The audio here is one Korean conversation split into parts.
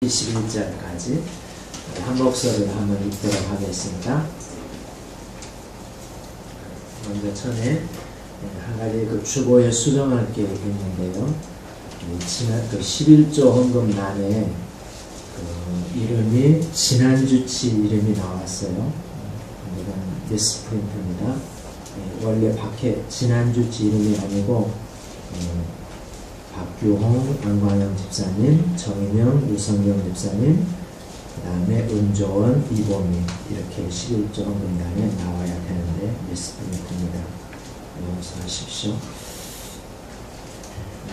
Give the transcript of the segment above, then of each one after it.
21절까지 한 목소리로 한번 읽도록 하겠습니다. 먼저 전에 한 가지 주보에 수정할 게 있는데요. 지난 11조 헌금란에 이름이 지난주치 이름이 나왔어요. 이건 미스프린트입니다. 원래 밖에 지난주치 이름이 아니고 박규홍, 안광영 집사님, 정인영, 유성경 집사님, 그 다음에 은조원, 이범희 이렇게 11조 헌금란에 나와야 되는데 미스프린트입니다. 용서하십시오.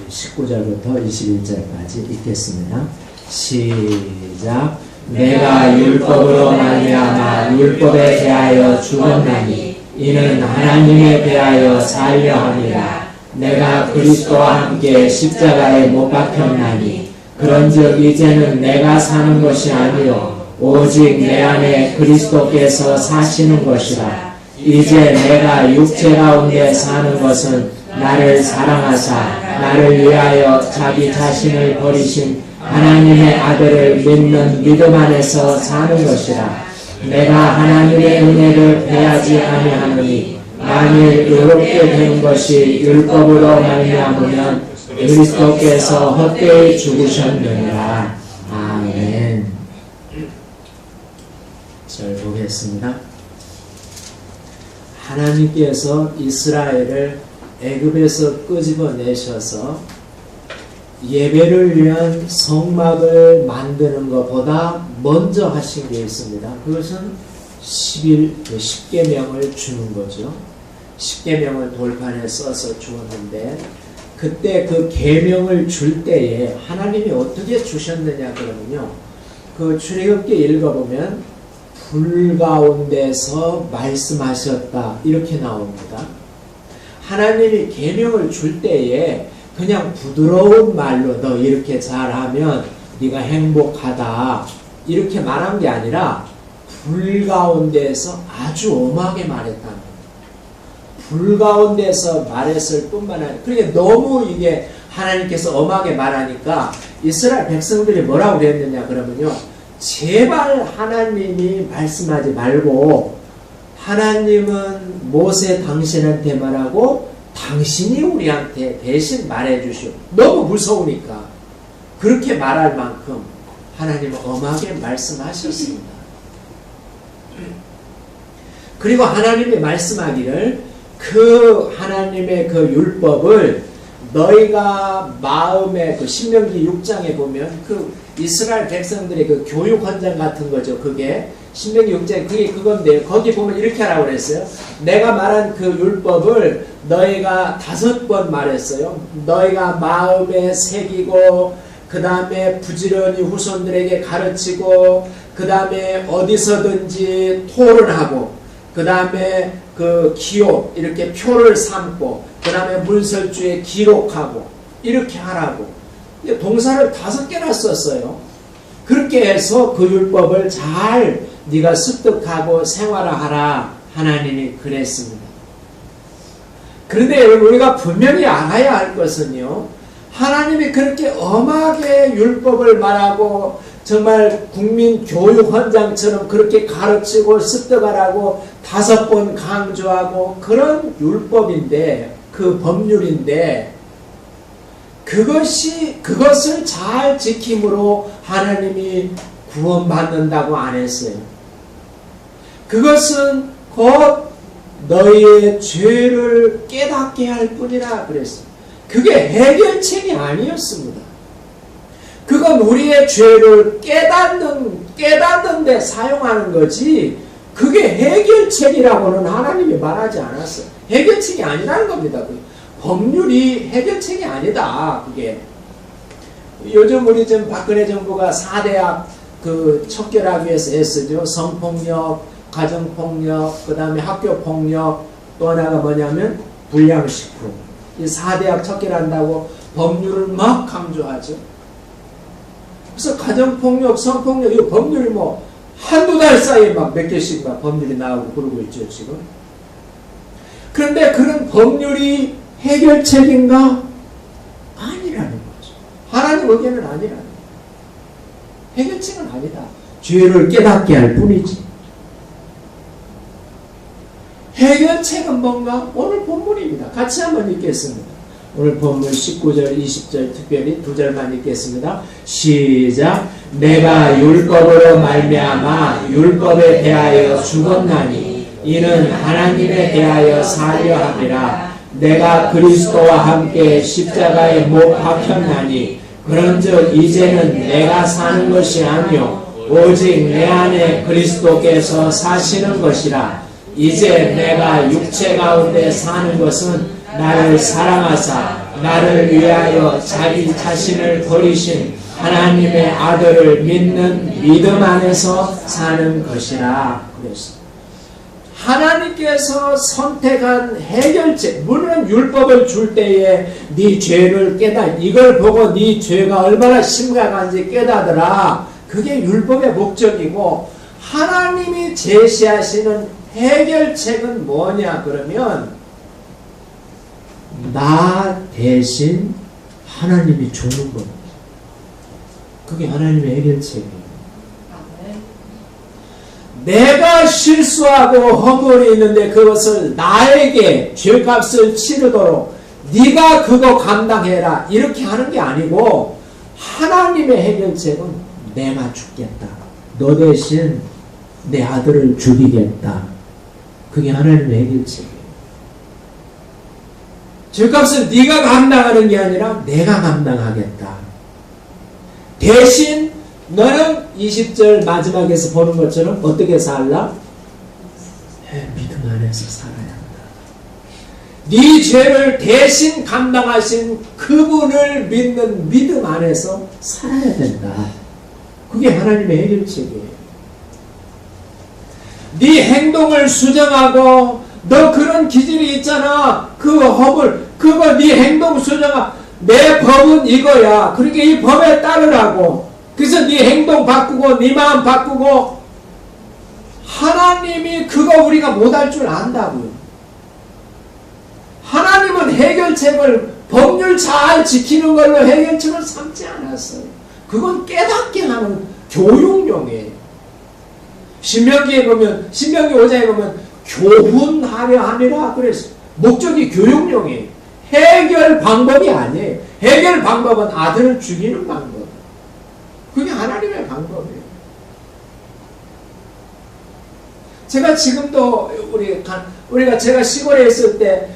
19절부터 21절까지 읽겠습니다. 시작. 내가 율법으로 말미암아 율법에 대하여 죽었나니 이는 하나님에 대하여 살려 함이라. 내가 그리스도와 함께 십자가에 못 박혔나니 그런즉 이제는 내가 사는 것이 아니요 오직 내 안에 그리스도께서 사시는 것이라. 이제 내가 육체 가운데 사는 것은 나를 사랑하사 나를 위하여 자기 자신을 버리신 하나님의 아들을 믿는 믿음 안에서 사는 것이라. 내가 하나님의 은혜를 패하지 아니하노니 만일 의롭게 된 것이 율법으로 말미암으면 그리스도께서 헛되이 죽으셨느니라. 아멘. 잘 보겠습니다. 하나님께서 이스라엘을 애굽에서 끄집어내셔서 예배를 위한 성막을 만드는 것보다 먼저 하신 게 있습니다. 그것은 10계명을 주는 거죠. 10계명을 돌판에 써서 주었는데 그때 그 계명을 줄 때에 하나님이 어떻게 주셨느냐 그러면요. 그 출애굽기 읽어보면 불 가운데서 말씀하셨다 이렇게 나옵니다. 하나님이 계명을 줄 때에 그냥 부드러운 말로 너 이렇게 잘하면 네가 행복하다 이렇게 말한 게 아니라 불 가운데서 아주 엄하게 말했다는 거예요. 불 가운데서 말했을 뿐만 아니라 그러니까 너무 이게 하나님께서 엄하게 말하니까 이스라엘 백성들이 뭐라고 그랬느냐 그러면요. 제발 하나님이 말씀하지 말고 하나님은 모세 당신한테 말하고 당신이 우리한테 대신 말해주시오. 너무 무서우니까 그렇게 말할 만큼 하나님은 엄하게 말씀하셨습니다. 그리고 하나님이 말씀하기를 그 하나님의 그 율법을 너희가 마음에 그 신명기 6장에 보면 그 이스라엘 백성들의 그 교육 헌장 같은 거죠. 그게 신명기 6장에 그게 그건데요. 거기 보면 이렇게 하라고 그랬어요. 내가 말한 그 율법을 너희가 5번 말했어요. 너희가 마음에 새기고 그 다음에 부지런히 후손들에게 가르치고 그 다음에 어디서든지 토론하고 그 다음에 그 기록 이렇게 표를 삼고 그 다음에 문설주에 기록하고 이렇게 하라고 동사를 5개나 썼어요. 그렇게 해서 그 율법을 잘 네가 습득하고 생활하라 하나님이 그랬습니다. 그런데 여러분 우리가 분명히 알아야 할 것은요. 하나님이 그렇게 엄하게 율법을 말하고 정말 국민 교육 헌장처럼 그렇게 가르치고 습득하라고 5번 강조하고 그런 율법인데 그 법률인데 그것을 잘 지킴으로 하나님이 구원받는다고 안 했어요. 그것은 곧 너희의 죄를 깨닫게 할 뿐이라 그랬어요. 그게 해결책이 아니었습니다. 그건 우리의 죄를 깨닫는 데 사용하는 거지 그게 해결책이라고는 하나님이 말하지 않았어요. 해결책이 아니라는 겁니다. 법률이 해결책이 아니다. 그게 요즘 우리 지금 박근혜 정부가 4대학 그 척결하기 위해서 애쓰죠. 성폭력, 가정폭력, 그 다음에 학교폭력, 또 하나가 뭐냐면 불량식품. 이 4대학 척결한다고 법률을 막 강조하죠. 그래서 가정폭력, 성폭력, 이 법률이 뭐 한두 달 사이에 막 몇 개씩 막 법률이 나오고 그러고 있죠, 지금. 그런데 그런 법률이 해결책인가? 아니라는 거죠. 하나님 의견은 아니라는 거죠. 해결책은 아니다. 죄를 깨닫게 할 뿐이지. 해결책은 뭔가? 오늘 본문입니다. 같이 한번 읽겠습니다. 오늘 본문 19절, 20절 특별히 두 절만 읽겠습니다. 시작. 내가 율법으로 말미암아 율법에 대하여 죽었나니 이는 하나님에 대하여 살려 함이라. 내가 그리스도와 함께 십자가에 못 박혔나니 그런즉 이제는 내가 사는 것이 아니요 오직 내 안에 그리스도께서 사시는 것이라. 이제 내가 육체 가운데 사는 것은 나를 사랑하사 나를 위하여 자기 자신을 버리신 하나님의 아들을 믿는 믿음 안에서 사는 것이라. 그랬어. 하나님께서 선택한 해결책, 물론 율법을 줄 때에 네 죄를 이걸 보고 네 죄가 얼마나 심각한지 깨닫으라. 그게 율법의 목적이고, 하나님이 제시하시는 해결책은 뭐냐 그러면 나 대신 하나님이 주는 겁니다. 그게 하나님의 해결책이에요. 내가 실수하고 허물이 있는데 그것을 나에게 죄값을 치르도록 네가 그거 감당해라 이렇게 하는 게 아니고, 하나님의 해결책은 내가 죽겠다. 너 대신 내 아들을 죽이겠다. 그게 하나님의 해결책이에요. 죄값을 네가 감당하는 게 아니라 내가 감당하겠다. 대신 너는 20절 마지막에서 보는 것처럼 어떻게 살라? 믿음 안에서 살아야 한다. 네 죄를 대신 감당하신 그분을 믿는 믿음 안에서 살아야 된다. 그게 하나님의 해결책이에요. 네 행동을 수정하고, 너 그런 기질이 있잖아. 그 허물, 그거 네 행동 수정하. 내 법은 이거야. 그러니까 이 법에 따르라고. 그래서 네 행동 바꾸고 네 마음 바꾸고. 하나님이 그거 우리가 못할 줄 안다고요. 하나님은 해결책을 법률 잘 지키는 걸로 해결책을 삼지 않았어요. 그건 깨닫게 하는 교육용이에요. 신명기에 보면, 신명기 5장에 보면 교훈하려 함이라 그랬어요. 목적이 교육용이에요. 해결 방법이 아니에요. 해결 방법은 아들을 죽이는 방법. 그게 하나님의 방법이에요. 제가 지금도 우리가 제가 시골에 있을 때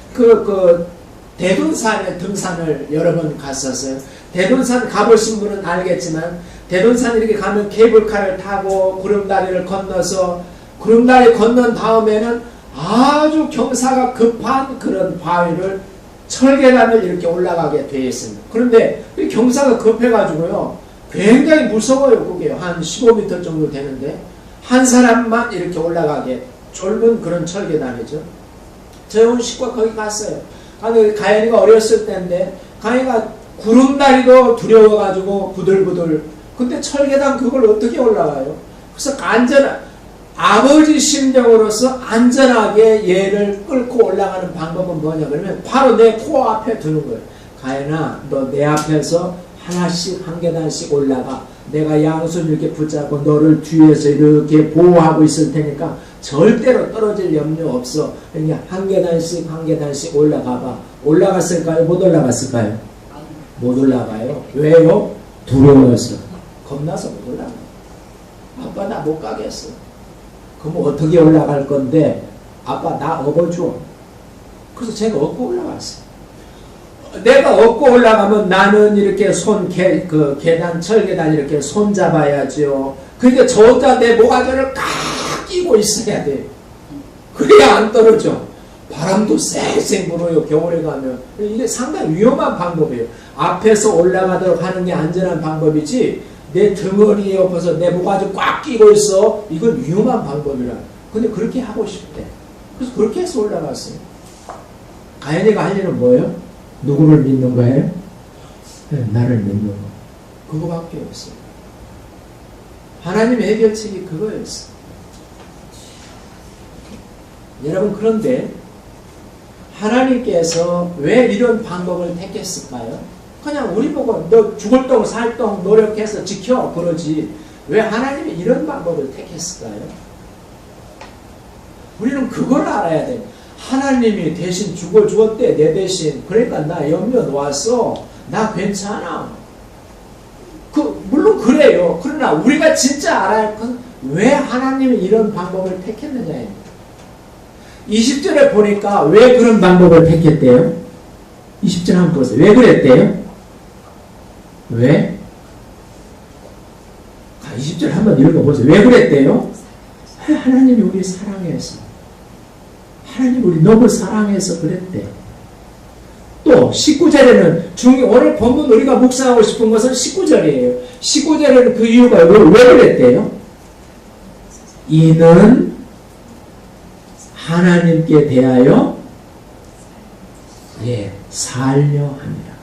대둔산에 등산을 여러 번 갔었어요. 대둔산 가보신 분은 알겠지만, 대둔산 이렇게 가면 케이블카를 타고 구름다리를 건너서, 구름다리 건넌 다음에는 아주 경사가 급한 그런 바위를 철계단을 이렇게 올라가게 되어 있습니다. 그런데 이 경사가 급해가지고요, 굉장히 무서워요. 그게 한 15m 정도 되는데 한 사람만 이렇게 올라가게 좁은 그런 철계단이죠. 저희 온 식구가 거기 갔어요. 가연이가 어렸을 때인데, 가연이가 구름다리도 두려워가지고 부들부들. 근데 철계단 그걸 어떻게 올라가요? 그래서 아버지 심정으로서 안전하게 얘를 끌고 올라가는 방법은 뭐냐 그러면 바로 내 코앞에 두는 거예요. 가연아, 너 내 앞에서 하나씩 한 계단씩 올라가. 내가 양손 이렇게 붙잡고 너를 뒤에서 이렇게 보호하고 있을 테니까 절대로 떨어질 염려 없어. 그러니까 한 계단씩 한 계단씩 올라가 봐. 올라갔을까요? 못 올라갔을까요? 못 올라가요. 왜요? 두려워서. 겁나서 못 올라가요. 아빠 나 못 가겠어. 그럼 어떻게 올라갈 건데? 아빠 나 업어줘. 그래서 제가 업고 올라갔어요. 내가 업고 올라가면 나는 이렇게 계단, 철계단 이렇게 손 잡아야죠. 그러니까 저 혼자 내 모가지를 꽉 끼고 있어야 돼. 그래야 안 떨어져. 바람도 쌩쌩 불어요. 겨울에 가면. 이게 상당히 위험한 방법이에요. 앞에서 올라가도록 하는 게 안전한 방법이지, 내 등허리에 엎어서 내 모가지 꽉 끼고 있어. 이건 위험한 방법이라. 근데 그렇게 하고 싶대. 그래서 그렇게 해서 올라갔어요. 가연이가 할 일은 뭐예요? 누구를 믿는 거예요? 네, 나를 믿는 거. 그거밖에 없어요. 하나님의 해결책이 그거였어요. 여러분, 그런데 하나님께서 왜 이런 방법을 택했을까요? 그냥 우리 보고 너 죽을 똥 살 똥 노력해서 지켜 그러지. 왜 하나님이 이런 방법을 택했을까요? 우리는 그걸 알아야 돼. 하나님이 대신 죽었대, 내 대신. 그러니까 나 염려 놓았어. 나 괜찮아. 물론 그래요. 그러나 우리가 진짜 알아야 할 건 왜 하나님이 이런 방법을 택했느냐입니다. 20절에 보니까 왜 그런 방법을 택했대요? 20절 한번 보세요. 왜 그랬대요? 왜? 20절 한번 읽어보세요. 왜 그랬대요? 하나님이 우리 사랑해서. 하나님 우리 너무 사랑해서 그랬대. 또 19절에는 오늘 본문 우리가 묵상하고 싶은 것은 19절이에요. 19절에는 그 이유가 왜 그랬대요? 이는 하나님께 대하여 살려 함이라.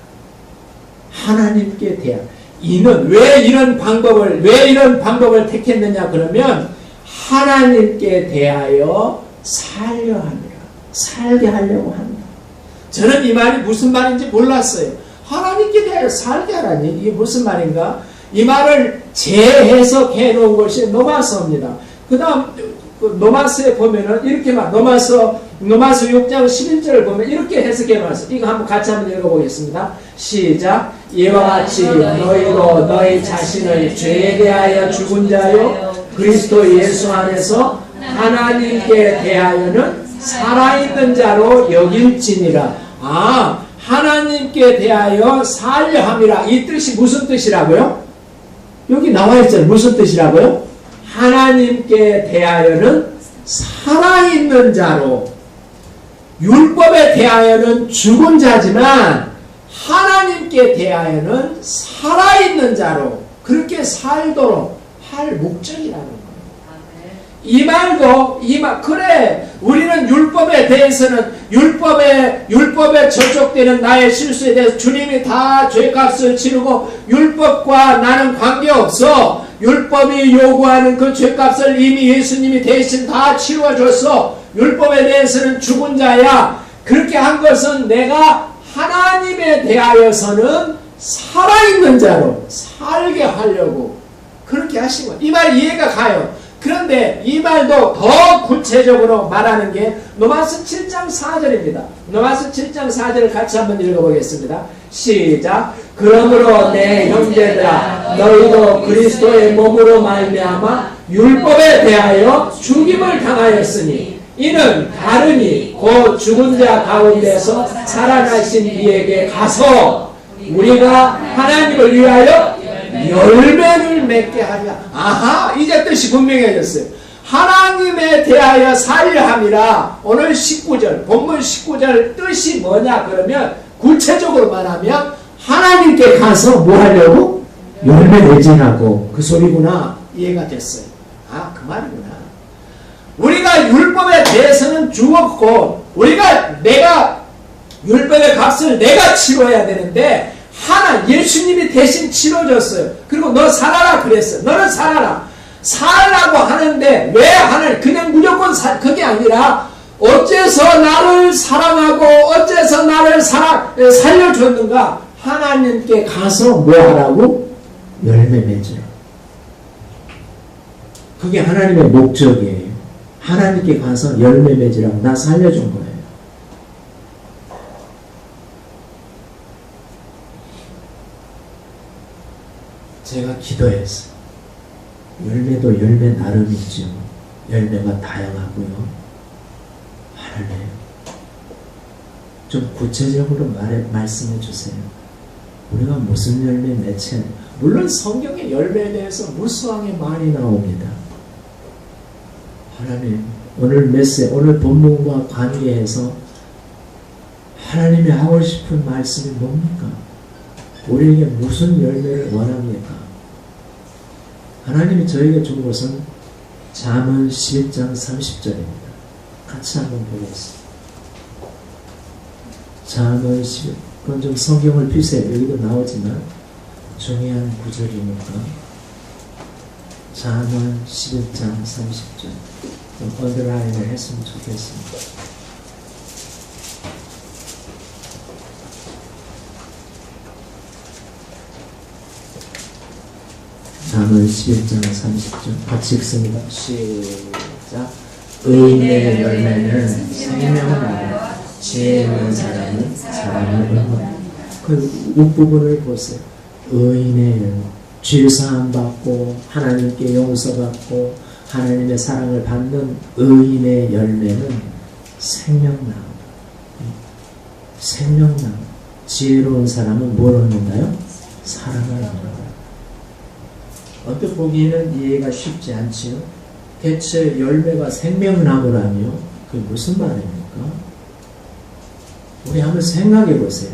하나님께 대하여. 이는 왜 이런 방법을 택했느냐 그러면 하나님께 대하여 살려 함이라. 살게 하려고 합니다. 저는 이 말이 무슨 말인지 몰랐어요. 하나님께 대하여 살게 하라니 이게 무슨 말인가? 이 말을 재해석해 놓은 것이 노마서입니다. 그 다음 노마서에 보면은 이렇게 노마서 6장 11절을 보면 이렇게 해석해 놨어요. 이거 한번 같이 한번 읽어보겠습니다. 시작. 이와 같이 너희도 너희 자신을 죄에 대하여 죽은 자요 그리스도 예수 안에서 하나님께 대하여는 살아있는 자로 여길지니라. 하나님께 대하여 살려 함이라. 이 뜻이 무슨 뜻이라고요? 여기 나와 있잖아요. 무슨 뜻이라고요? 하나님께 대하여는 살아있는 자로. 율법에 대하여는 죽은 자지만 하나님께 대하여는 살아있는 자로 그렇게 살도록 할 목적이라는 거예요. 이 말도 그래 우리는 율법에 대해서는 율법에 저촉되는 나의 실수에 대해서 주님이 다 죄값을 치르고 율법과 나는 관계없어. 율법이 요구하는 그 죄값을 이미 예수님이 대신 다 치루어줬어. 율법에 대해서는 죽은 자야. 그렇게 한 것은 내가 하나님에 대하여서는 살아있는 자로 살게 하려고 그렇게 하신 거예요. 이 말 이해가 가요. 그런데 이 말도 더 구체적으로 말하는 게 로마서 7장 4절입니다. 로마서 7장 4절을 같이 한번 읽어보겠습니다. 시작. 그러므로 내 형제들아 너희도 그리스도의 몸으로 말미암아 율법에 대하여 죽임을 당하였으니 이는 다르니 곧 죽은 자 가운데서 살아나신 이에게 가서 우리가 하나님을 위하여 열매를 맺게 하랴. 이제 뜻이 분명해졌어요. 하나님에 대하여 살려 함이라. 오늘 19절 본문 19절 뜻이 뭐냐 그러면 구체적으로 말하면 하나님께 가서 뭐 하려고? 열매 맺으라고. 그 소리구나. 이해가 됐어요. 그 말이구나. 우리가 율법에 대해서는 죽었고 내가 율법의 값을 내가 치러야 되는데 예수님이 대신 치러줬어요. 그리고 너 살아라 그랬어요. 너는 살아라. 살라고 하는데 왜 하나님 그냥 무조건 그게 아니라 어째서 나를 사랑하고 어째서 나를 살려줬는가? 하나님께 가서 뭐 하라고? 열매 맺으라. 그게 하나님의 목적이에요. 하나님께 가서 열매 맺으라고. 나 살려준 거예요. 제가 기도했어요. 열매도 열매 나름이죠. 열매가 다양하고요. 하나님 좀 구체적으로 말씀해 주세요. 우리가 무슨 열매 맺혀야 돼? 물론 성경의 열매에 대해서 무수하게 많이 나옵니다. 하나님 오늘 오늘 본문과 관계해서 하나님이 하고 싶은 말씀이 뭡니까? 우리에게 무슨 열매를 원합니까? 하나님이 저에게 준 것은 잠언 11장 30절입니다. 같이 한번 보겠습니다. 잠언 11, 그건 좀 성경을 피세요. 여기도 나오지만 중요한 구절이니까. 잠언 11장 30절 좀 언더라인을 했으면 좋겠습니다. 잠언 11장 30절 같이 읽습니다. 시작. 의인의 열매는 생명나무, 지혜 있는 사람은 사람을 얻는다. 그 윗부분을 보세요. 의인의 열매, 죄사함 받고 하나님께 용서받고 하나님의 사랑을 받는 의인의 열매는 생명나무. 생명나무. 지혜로운 사람은 뭘 얻는다요? 사랑을 얻는다. 어떻게 보기에는 이해가 쉽지 않지요? 대체 열매가 생명나무라며 그게 무슨 말입니까? 우리 한번 생각해 보세요.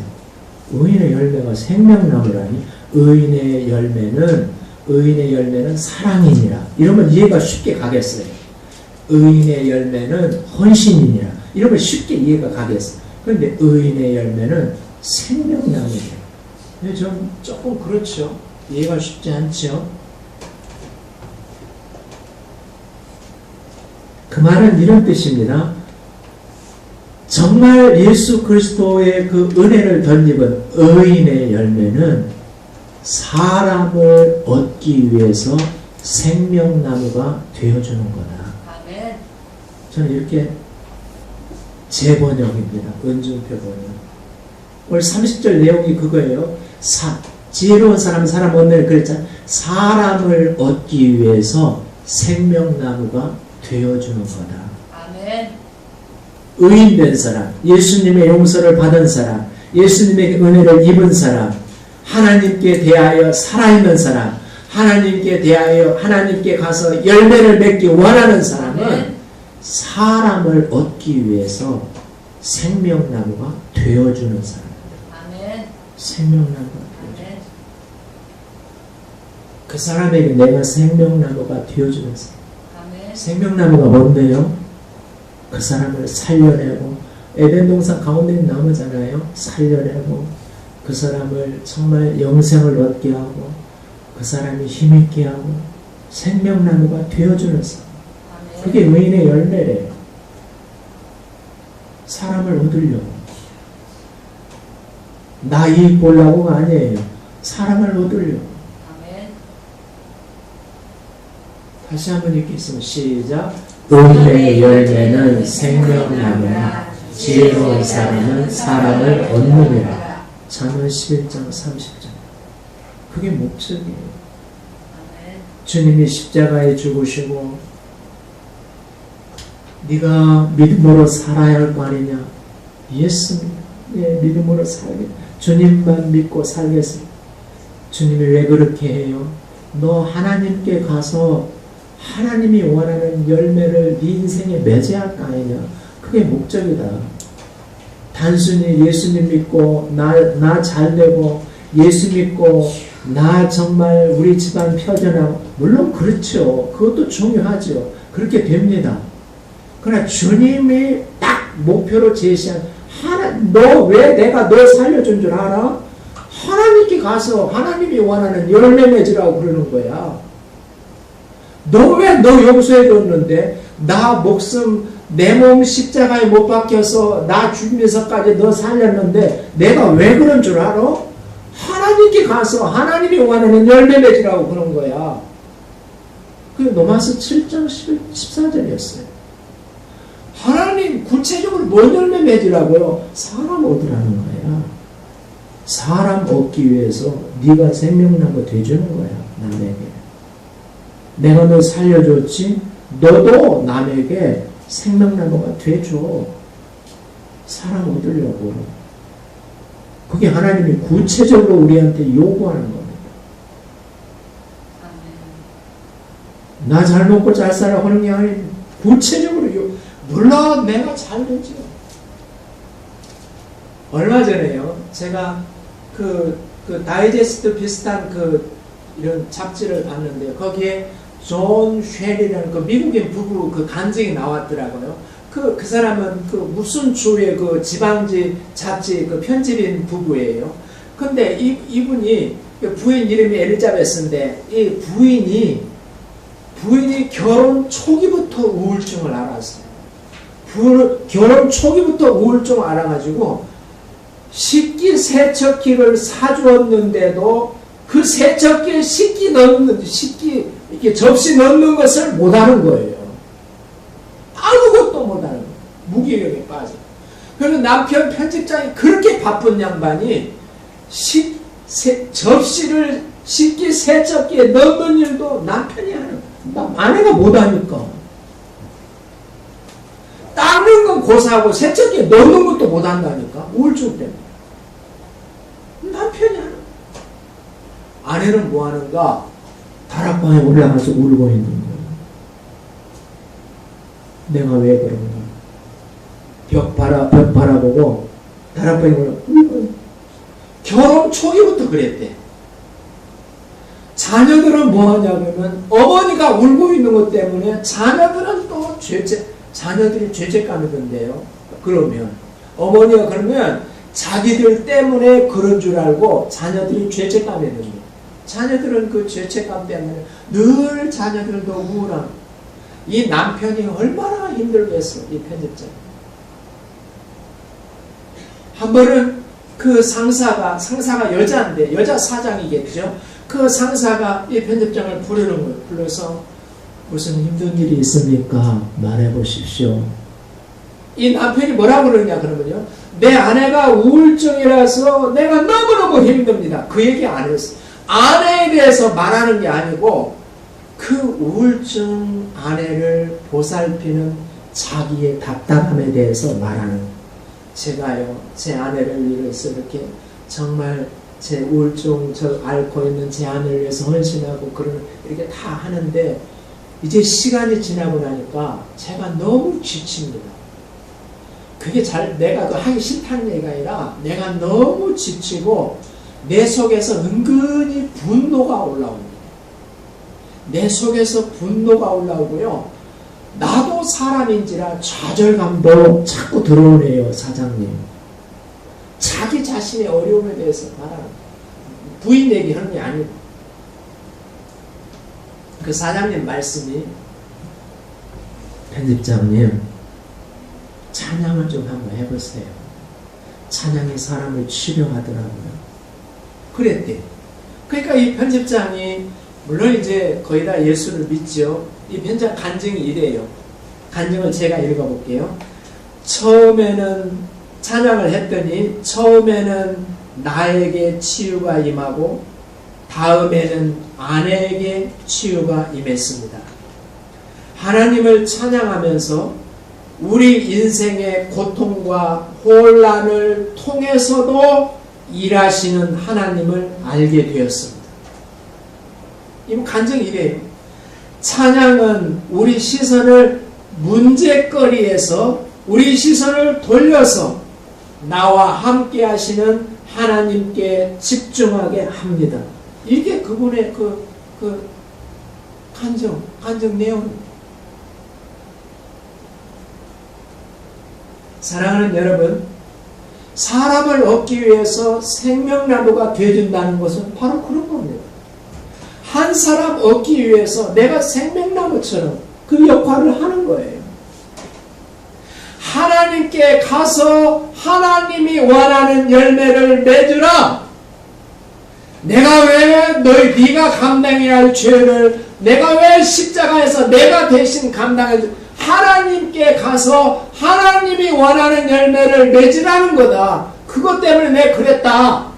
의인의 열매가 생명나무라니 의인의 열매는 사랑이니라. 이러면 이해가 쉽게 가겠어요. 의인의 열매는 헌신이니라. 이러면 쉽게 이해가 가겠어요. 그런데 의인의 열매는 생명나무예요. 좀 조금 그렇죠. 이해가 쉽지 않죠. 그 말은 이런 뜻입니다. 정말 예수 그리스도의 그 은혜를 덧입은 의인의 열매는 사람을 얻기 위해서 생명나무가 되어주는 거다. 아멘. 저는 이렇게 제 번역입니다. 은준표 번역. 오늘 30절 내용이 그거예요. 지혜로운 사람 얻는 그랬잖아요. 사람을 얻기 위해서 생명나무가 되어주는 거다. 아멘. 의인된 사람, 예수님의 용서를 받은 사람, 예수님의 은혜를 입은 사람, 하나님께 대하여 살아있는 사람, 하나님께 대하여 하나님께 가서 열매를 맺기 원하는 사람은 아멘. 사람을 얻기 위해서 생명나무가 되어주는 사람입니다. 아멘. 생명나무가 되어주는 사람. 그 사람에게 내가 생명나무가 되어주는 사람. 아멘. 생명나무가 뭔데요? 그 사람을 살려내고 에덴 동산 가운데 나무잖아요. 살려내고 그 사람을 정말 영생을 얻게 하고 그 사람이 힘있게 하고 생명나무가 되어주는 사람. 아멘. 그게 의인의 열매래요. 사람을 얻으려고 나 이익 보려고가 아니에요. 사람을 얻으려고. 아멘. 다시 한번 읽겠습니다. 시작. 의인의 열매는 생명나무라 지혜로운 사람은 사람을 얻느니라. 잠언 11장 30절. 그게 목적이에요. 주님이 십자가에 죽으시고 네가 믿음으로 살아야 할 거 아니냐. 예수님, 예, 믿음으로 살겠다. 주님만 믿고 살겠습니다. 주님이 왜 그렇게 해요? 너 하나님께 가서 하나님이 원하는 열매를 네 인생에 맺어야 할 거 아니냐. 그게 목적이다. 단순히 예수님 믿고 나 잘되고 예수 믿고 나 정말 우리 집안 표전하고 물론 그렇죠. 그것도 중요하죠. 그렇게 됩니다. 그러나 주님이 딱 목표로 제시한 너 왜 내가 너 살려준 줄 알아? 하나님께 가서 하나님이 원하는 열매 맺으라고 그러는 거야. 너 왜 너 용서해줬는데 나 목숨 내 몸 십자가에 못 박혀서 나 죽으면서까지 너 살렸는데 내가 왜 그런 줄 알아? 하나님께 가서 하나님이 원하는 열매 맺으라고 그런 거야. 그게 로마서 7장 14절이었어요. 하나님 구체적으로 뭔 열매 맺으라고요? 사람 얻으라는 거야. 사람 얻기 위해서 네가 생명나무 돼주는 거야. 남에게. 내가 너 살려줬지? 너도 남에게 생명나무가 돼줘. 사람 얻으려고. 그게 하나님이 구체적으로 우리한테 요구하는 겁니다. 나 잘 먹고 잘 살아 하는 게 아니고 구체적으로 물론 내가 잘 되죠. 얼마 전에요. 제가 그 다이제스트 비슷한 이런 잡지를 봤는데요. 거기에 존 쉘이라는 그 미국인 부부 그 간증이 나왔더라고요. 그 사람은 무슨 주의 지방지 잡지 편집인 부부예요. 근데 이분이 부인 이름이 엘리자베스인데 이 부인이 결혼 초기부터 우울증을 알았어요. 결혼 초기부터 우울증을 알아가지고 식기 세척기를 사주었는데도 그 세척기에 식기 넣는, 식기, 이렇게 접시 넣는 것을 못하는 거예요. 아무것도 못하는 거예요. 무기력에 빠져. 그래서 남편 편집장이 그렇게 바쁜 양반이 접시를 식기 세척기에 넣는 일도 남편이 하는 거예요. 아내가 못하니까. 닦는 건 고사하고 세척기에 넣는 것도 못한다니까. 우울증 때문에. 남편이 하는 거예요. 아내는 뭐 하는가? 다락방에 올라가서 울고 있는 거예요. 내가 왜 그런가? 벽 바라보고 다락방에 올라가서 울고 있는 거예요. 결혼 초기부터 그랬대. 자녀들은 뭐 하냐면 어머니가 울고 있는 것 때문에 자녀들은 또 자녀들이 죄책감이 든대요. 그러면 어머니가 그러면 자기들 때문에 그런 줄 알고 자녀들이 죄책감이 든대요. 자녀들은 그 죄책감 때문에 늘 자녀들도 우울함. 이 남편이 얼마나 힘들겠어, 이 편집장. 한 번은 그 상사가 여자인데, 여자 사장이겠죠. 그 상사가 이 편집장을 부르는 거예요. 불러서 무슨 힘든 일이 있습니까? 말해보십시오. 이 남편이 뭐라고 그러냐 그러면요. 내 아내가 우울증이라서 내가 너무너무 힘듭니다. 그 얘기 안 했어. 아내에 대해서 말하는 게 아니고 그 우울증 아내를 보살피는 자기의 답답함에 대해서 말하는 거예요. 제가요, 제 아내를 위해서 이렇게 정말 제 우울증 앓고 있는 제 아내를 위해서 헌신하고 이렇게 다 하는데 이제 시간이 지나고 나니까 제가 너무 지칩니다. 그게 내가 하기 싫다는 얘기가 아니라 내가 너무 지치고 내 속에서 은근히 분노가 올라옵니다. 내 속에서 분노가 올라오고요. 나도 사람인지라 좌절감도 자꾸 들어오네요, 사장님. 자기 자신의 어려움에 대해서 말하는 부인 얘기하는 게 아니고 그 사장님 말씀이 편집장님 찬양을 좀 한번 해보세요. 찬양이 사람을 치료하더라고요. 그랬대. 그러니까 이 편집장이 물론 이제 거의 다 예수를 믿죠. 이 편집장 간증이 이래요. 간증을 제가 읽어볼게요. 처음에는 찬양을 했더니 처음에는 나에게 치유가 임하고 다음에는 아내에게 치유가 임했습니다. 하나님을 찬양하면서 우리 인생의 고통과 혼란을 통해서도 일하시는 하나님을 알게 되었습니다. 이 간증이 이래요. 찬양은 우리 시선을 문제거리에서 우리 시선을 돌려서 나와 함께 하시는 하나님께 집중하게 합니다. 이게 그분의 간증 내용입니다. 사랑하는 여러분, 사람을 얻기 위해서 생명나무가 되어준다는 것은 바로 그런 겁니다. 한 사람 얻기 위해서 내가 생명나무처럼 그 역할을 하는 거예요. 하나님께 가서 하나님이 원하는 열매를 맺으라. 내가 왜 네가 감당해야 할 죄를 내가 왜 십자가에서 내가 대신 감당해 하나님께 가서 하나님이 원하는 열매를 맺으라는 거다. 그것 때문에 내가 그랬다.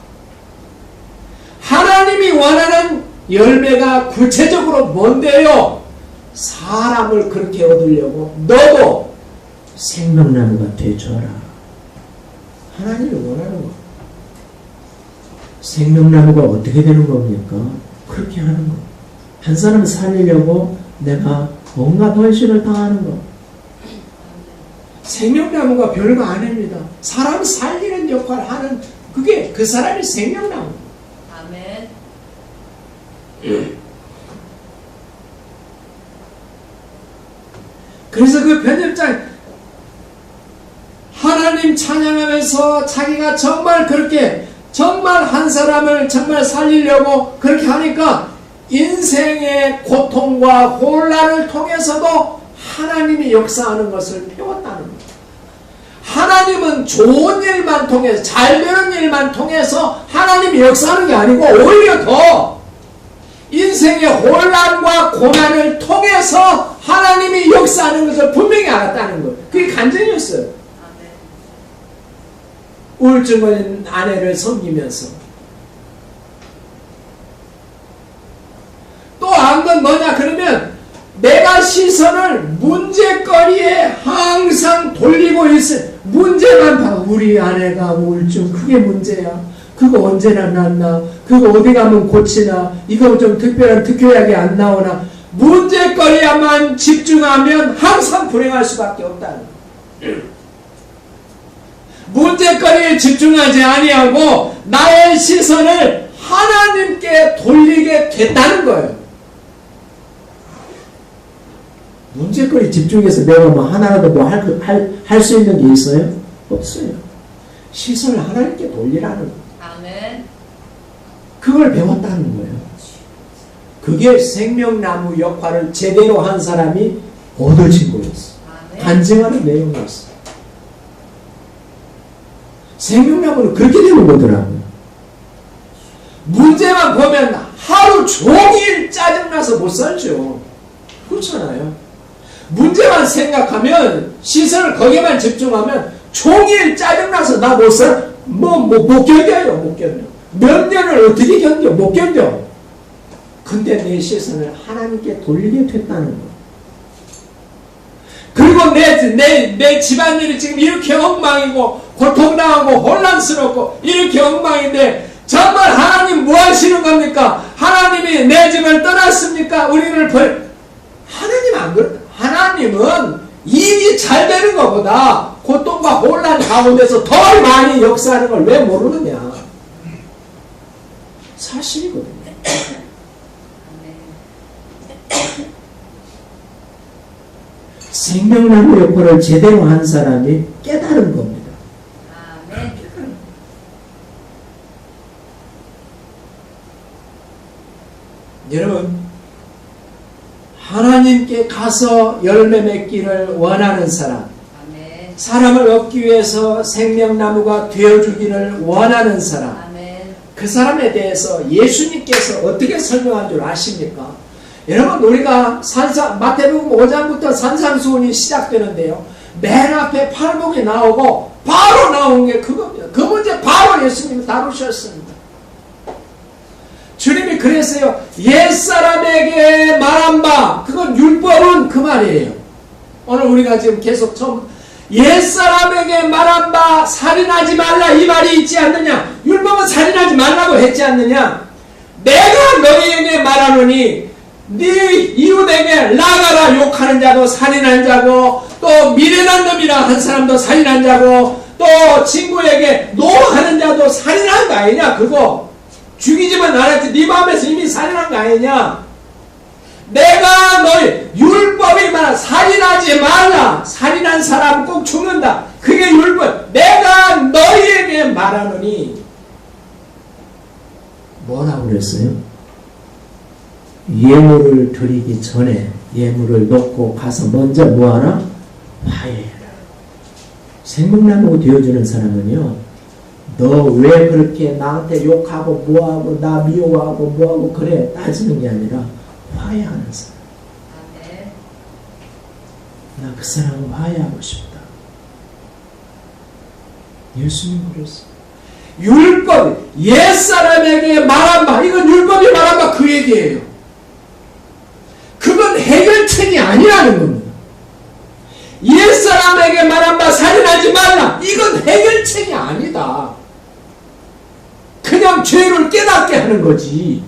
하나님이 원하는 열매가 구체적으로 뭔데요? 사람을 그렇게 얻으려고 너도 생명나무가 되줘라. 하나님이 원하는 거. 생명나무가 어떻게 되는 겁니까? 그렇게 하는 거. 한 사람 살리려고 내가 온갖 헌신을 당하는 거. 생명나무가 별거 아닙니다. 사람 살리는 역할을 하는 그게 그 사람이 생명나무. 아멘. 그래서 그 편집장 하나님 찬양하면서 자기가 정말 그렇게 정말 한 사람을 정말 살리려고 그렇게 하니까 인생의 고통과 혼란을 통해서도 하나님이 역사하는 것을 배웠다는 겁니다. 하나님은 좋은 일만 통해서, 잘 되는 일만 통해서 하나님이 역사하는 게 아니고 오히려 더 인생의 혼란과 고난을 통해서 하나님이 역사하는 것을 분명히 알았다는 거예요. 그게 간증이었어요. 우울증 걸린 아내를 섬기면서. 또 한 건 뭐냐 그러면 내가 시선을 문제거리에 항상 돌리고 있을, 문제만 봐. 우리 아내가 우울증 그게 문제야. 그거 언제나 낫나? 그거 어디 가면 고치나? 이거 좀 특별한 특효약이 안 나오나? 문제거리에만 집중하면 항상 불행할 수밖에 없다는 거예요. 문제거리에 집중하지 아니하고 나의 시선을 하나님께 돌리게 됐다는 거예요. 문제거리 집중해서 내가 뭐 하나라도 뭐 할 수 있는 게 있어요? 없어요. 시선을 하나님께 돌리라는 거예요. 아멘. 그걸 배웠다는 거예요. 그게 생명나무 역할을 제대로 한 사람이 얻어진 거였어. 간증하는 내용이었어. 생명나무는 그렇게 되는 거더라고요. 문제만 보면 하루 종일 짜증나서 못 살죠. 그렇잖아요. 문제만 생각하면, 시선을 거기에만 집중하면 종일 짜증나서 나 못 살, 못 견뎌요. 못 견뎌. 몇 년을 어떻게 견뎌? 못 견뎌. 근데 내 시선을 하나님께 돌리게 됐다는 거. 그리고 내 집안일이 지금 이렇게 엉망이고 고통당하고 혼란스럽고 이렇게 엉망인데 정말 하나님 뭐 하시는 겁니까? 하나님이 내 집을 떠났습니까? 우리를 하나님 안 그렇다. 하나님은 일이 잘 되는 것보다 고통과 혼란 가운데서 더 많이 역사하는 걸 왜 모르느냐. 사실이거든요. 생명나무 역할을 제대로 한 사람이 깨달은 겁니다. 아멘. 여러분, 하나님께 가서 열매 맺기를 원하는 사람, 아멘. 사람을 얻기 위해서 생명나무가 되어주기를 원하는 사람, 아멘. 그 사람에 대해서 예수님께서 어떻게 설명한 줄 아십니까? 여러분, 우리가 마태복음 5장부터 산상수훈이 시작되는데요. 맨 앞에 팔복이 나오고 바로 나온 게 그겁니다. 그 문제 바로 예수님이 다루셨습니다. 주님이 그랬어요. 옛사람에게 말한 바, 그건 율법은 그 말이에요. 오늘 우리가 지금 계속 옛사람에게 말한 바 살인하지 말라 이 말이 있지 않느냐. 율법은 살인하지 말라고 했지 않느냐. 내가 너희에게 말하노니 네 이웃에게 나가라 욕하는 자도 살인한 자고, 또 미련한 놈이라 한 사람도 살인한 자고, 또 친구에게 노하는 자도 살인한 거 아니냐. 그거 죽이지만 않았지. 네 마음에서 이미 살인한 거 아니냐. 내가 너희 율법이 말한 살인하지 말라. 살인한 사람 꼭 죽는다. 그게 율법. 내가 너희에게 말하노니 뭐라고 그랬어요? 예물을 드리기 전에 예물을 놓고 가서 먼저 뭐하라? 화해해라. 생명나무 되어주는 사람은요, 너 왜 그렇게 나한테 욕하고 뭐하고 나 미워하고 뭐하고 그래 따지는 게 아니라 화해하는 사람. 나 그 사람과 화해하고 싶다. 예수님 그랬어. 율법, 옛사람에게 말한 바, 이건 율법이 말한 바 그 얘기예요. 그건 해결책이 아니라는 겁니다. 옛사람에게 말한 바 살인하지 말라. 이건 해결책이 아니다. 그냥 죄를 깨닫게 하는 거지.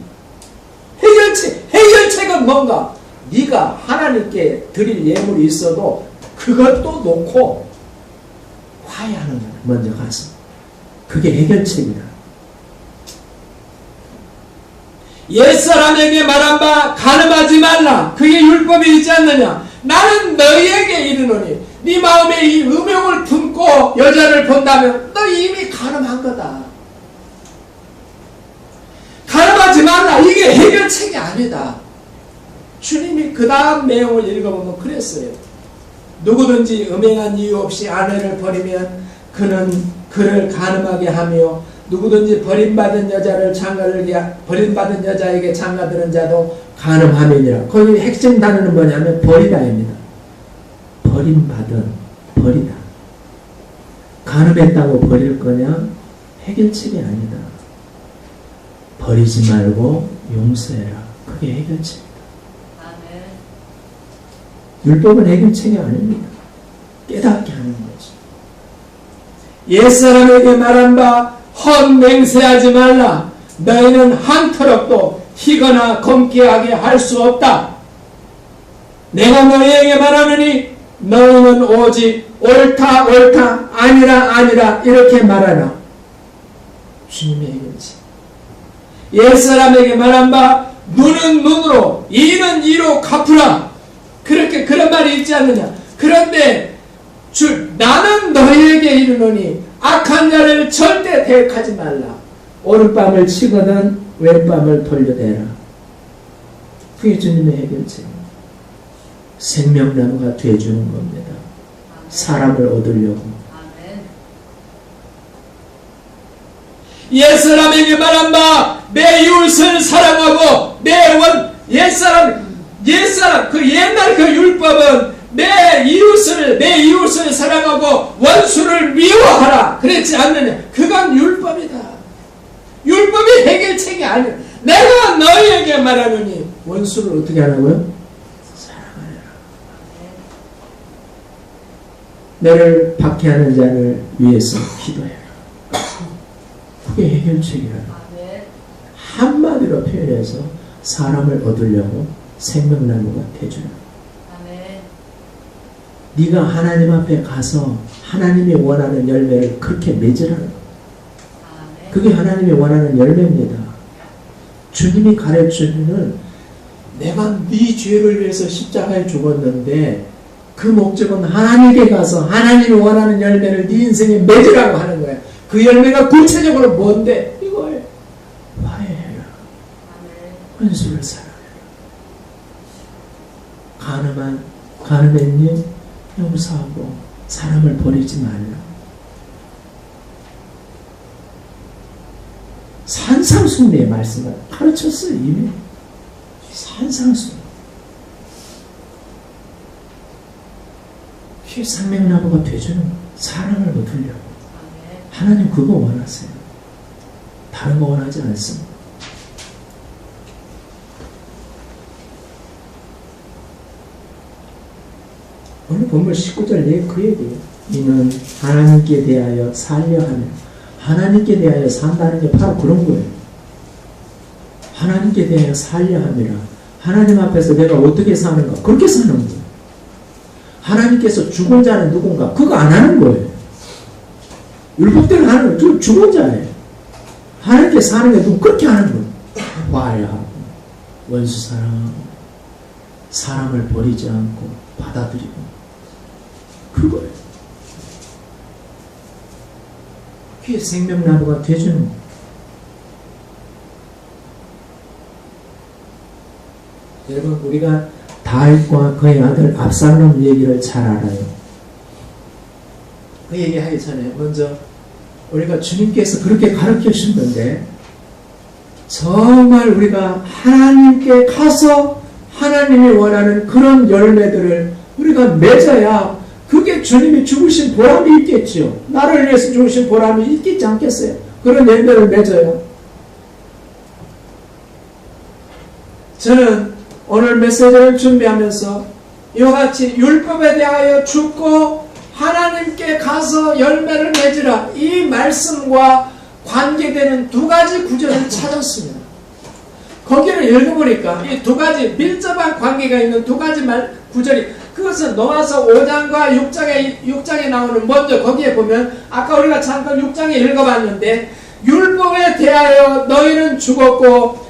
해결책은 뭔가? 네가 하나님께 드릴 예물이 있어도 그것도 놓고 화해하는 거야. 먼저 가서. 그게 해결책이다. 옛사람에게 말한 바 간음하지 말라. 그게 율법이 있지 않느냐. 나는 너희에게 이르노니 네 마음에 이 음욕을 품고 여자를 본다면 너 이미 간음한 거다. 간음하지 말라. 이게 해결책이 아니다. 주님이 그 다음 내용을 읽어보면 그랬어요. 누구든지 음행한 이유 없이 아내를 버리면 그는 그를 간음하게 하며 누구든지 버림받은 여자에게 장가드는 자도 간음함이니라. 거기 핵심 단어는 뭐냐면 버리다입니다. 버리다. 간음했다고 버릴 거냐? 해결책이 아니다. 버리지 말고 용서해라. 그게 해결책이다. 아멘. 율법은 해결책이 아닙니다. 깨닫게 하는 거죠. 옛사람에게 말한 바 헛맹세하지 말라. 너희는 한 터럭도 희거나 검게 하게 할 수 없다. 내가 너희에게 말하느니 너희는 오직 옳다 아니라 이렇게 말하라. 주님의 해결책. 옛사람에게 말한 바 눈은 눈으로 이는 이로 갚으라. 그런 말이 있지 않느냐. 그런데 나는 너희에게 이르노니 악한 자를 절대 대적하지 말라. 오른밤을 치거든 왼밤을 돌려대라. 그게 주님의 해결책입니다. 생명나무가 되어주는 겁니다. 사람을 얻으려고. 옛사람에게 말한 바 내 이웃을 사랑하고 옛사람 그 옛날 그 율법은 내 이웃을 사랑하고 원수를 미워하라 그랬지 않느냐. 그건 율법이다. 율법이 해결책이 아니야. 내가 너희에게 말하노니 원수를 어떻게 하라고요? 사랑하라. 너를 박해하는 자를 위해서 기도해라. 그게 해결책이라. 한마디로 표현해서 사람을 얻으려고 생명나무가 되주라. 네가 하나님 앞에 가서 하나님이 원하는 열매를 그렇게 맺으라는 거. 그게 하나님이 원하는 열매입니다. 주님이 가르치는 내가 네 죄를 위해서 십자가에 죽었는데 그 목적은 하나님께 가서 하나님이 원하는 열매를 네 인생에 맺으라고 하는 거예요. 그 열매가 구체적으로 뭔데? 이거예요. 화해해라. 원수를 사랑해라. 간음했니? 용서하고 사람을 버리지 말라. 산상수훈의 말씀을 가르쳤어요. 이미 산상수훈. 그게 생명나무가 되주는 사랑을 얻으려고. 하나님 그거 원하세요. 다른 거 원하지 않습니다. 오늘 본문 19절 그 얘기예요. 이는 하나님께 대하여 살려 하며 하나님께 대하여 산다는 게 바로 그런 거예요. 하나님께 대하여 살려 함이라. 하나님 앞에서 내가 어떻게 사는가? 그렇게 사는 거예요. 하나님께서 죽은 자는 누군가? 그거 안 하는 거예요. 율법대로 하는 거예요. 죽은 자예요. 하나님께 사는 게 그렇게 하는 거예요. 화해하고 원수 사랑하고 사람을 버리지 않고 받아들이고 그거예요. 그게 생명나무가 되주는 거예요. 여러분 우리가 다윗과 그의 아들 압살롬 얘기를 잘 알아요. 그 얘기하기 전에 먼저 우리가 주님께서 그렇게 가르쳐 주신 건데 정말 우리가 하나님께 가서 하나님이 원하는 그런 열매들을 우리가 맺어야 그게 주님이 죽으신 보람이 있겠죠. 나를 위해서 죽으신 보람이 있겠지 않겠어요? 그런 열매를 맺어요. 저는 오늘 메시지를 준비하면서 이와 같이 율법에 대하여 죽고 하나님께 가서 열매를 맺으라 이 말씀과 관계되는 두 가지 구절을 찾았습니다. 거기를 읽어보니까 이 두 가지 밀접한 관계가 있는 두 가지 구절이 그것은 로마서 5장과 6장에 나오는 먼저 거기에 보면 아까 우리가 잠깐 6장에 읽어봤는데 율법에 대하여 너희는 죽었고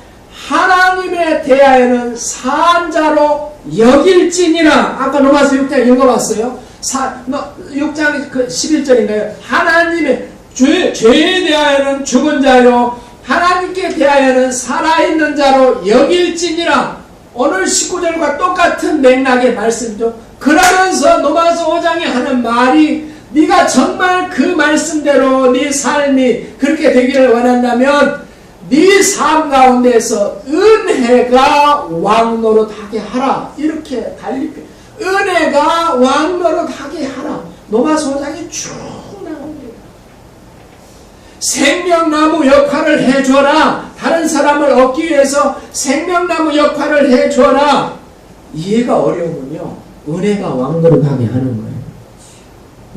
하나님에 대하여는 산 자로 여길지니라. 아까 로마서 6장 읽어봤어요. 6장 11절인가요? 하나님의 죄에 대하여는 죽은 자요 하나님께 대하여는 살아있는 자로 여길지니라. 오늘 19절과 똑같은 맥락의 말씀이죠. 그러면서 로마서 5장에 하는 말이 네가 정말 그 말씀대로 네 삶이 그렇게 되기를 원한다면 네 삶 가운데서 은혜가 왕노릇하게 하라. 이렇게 달리게 은혜가 왕노릇하게 하라. 로마서 5장이 쭉 나옵니다. 생명나무 역할을 해줘라. 다른 사람을 얻기 위해서 생명나무 역할을 해줘라. 이해가 어려우면요, 은혜가 왕노릇하게 하는 거예요.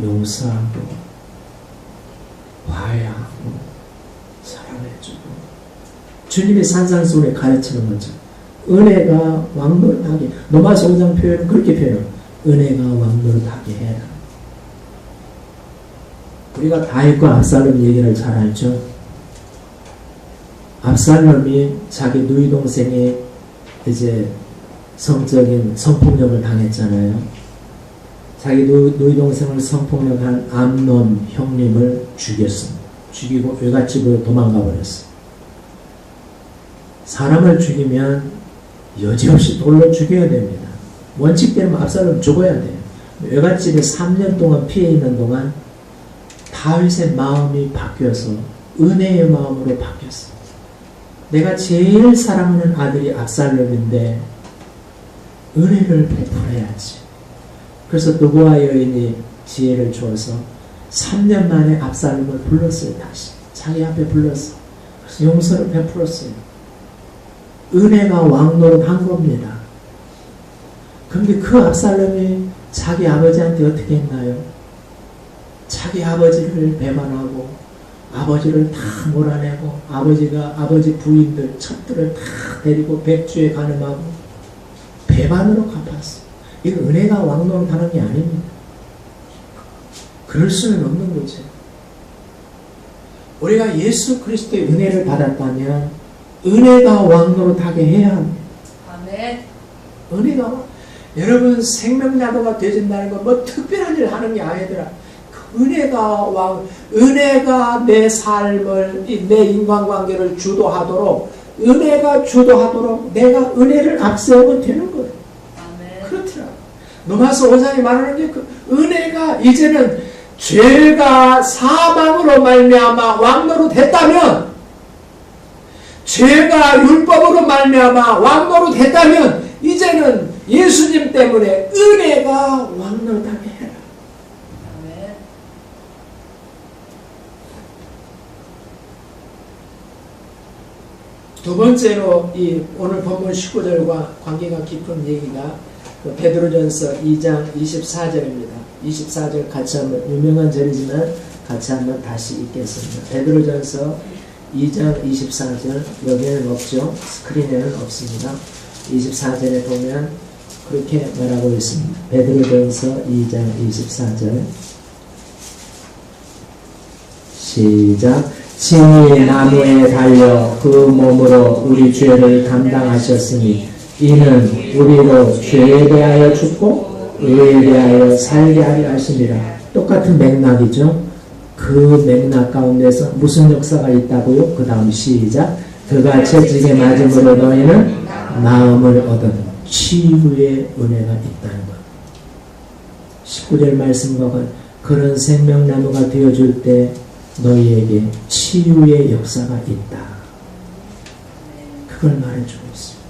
용서하고 화해하고 사랑해주고 주님이 산산수훈에 가르치는 거죠. 은혜가 왕노릇하게, 로마서 5장 표현은 그렇게 표현해요. 은혜가 왕노릇하게 해라. 우리가 다윗과 압살롬 얘기를 잘 알죠. 압살롬이 자기 누이 동생의 이제 성적인 성폭력을 당했잖아요. 자기 누이 동생을 성폭력한 암논 형님을 죽였습니다. 죽이고 외갓집으로 도망가 버렸어요. 사람을 죽이면 여지없이 돌로 죽여야 됩니다. 원칙대로 압살롬 죽어야 돼요. 외갓집에 3년 동안 피해 있는 동안 다윗의 마음이 바뀌어서 은혜의 마음으로 바뀌었어요. 내가 제일 사랑하는 아들이 압살롬인데 은혜를 베풀어야지. 그래서 노고아 여인이 지혜를 주어서 3년 만에 압살롬을 불렀어요. 다시 자기 앞에 불렀어요. 그래서 용서를 베풀었어요. 은혜가 왕노릇한 겁니다. 그런데 그 압살롬이 자기 아버지한테 어떻게 했나요? 자기 아버지를 배반하고 아버지를 다 몰아내고 아버지 부인들 첩들을 다 데리고 백주에 가늠하고 배반으로 갚았어요. 이거 은혜가 왕노릇하는 게 아닙니다. 그럴 수는 없는 거죠. 우리가 예수 그리스도의 은혜를 받았다면 은혜가 왕노릇하게 해야 합니다. 아멘. 은혜가 여러분 생명나무가 되어진다는 건 뭐 특별한 일을 하는 게 아니더라. 은혜가 내 삶을, 내 인간관계를 주도하도록, 은혜가 주도하도록 내가 은혜를 앞세우면 되는 거예요. 아멘. 그렇더라. 로마서 5장이 말하는 게 그 은혜가 이제는 죄가 사망으로 말미암아 왕노릇했다면, 죄가 율법으로 말미암아 왕노릇했다면 이제는 예수님 때문에 은혜가 왕노릇하게 해라. 아멘. 두 번째로 이 오늘 본문 19절과 관계가 깊은 얘기가 그 베드로전서 2장 24절입니다. 24절 같이 한번, 유명한 절이지만 같이 한번 다시 읽겠습니다. 베드로전서 2장 24절, 여기에는 없죠. 스크린에는 없습니다. 24절에 보면 그렇게 말하고 있습니다. 베드로전서 2장 24절 시작. 친히 나무에 달려 그 몸으로 우리 죄를 담당하셨으니 이는 우리로 죄에 대하여 죽고 의에 대하여 살게 하려 하심이라. 똑같은 맥락이죠. 그 맥락 가운데서 무슨 역사가 있다고요? 그 다음 시작. 그가 채찍에 맞음으로 너희는 마음을 얻은 치유의 은혜가 있다는 것. 19절 말씀과 그런 생명나무가 되어줄 때 너희에게 치유의 역사가 있다. 그걸 말해주고 있습니다.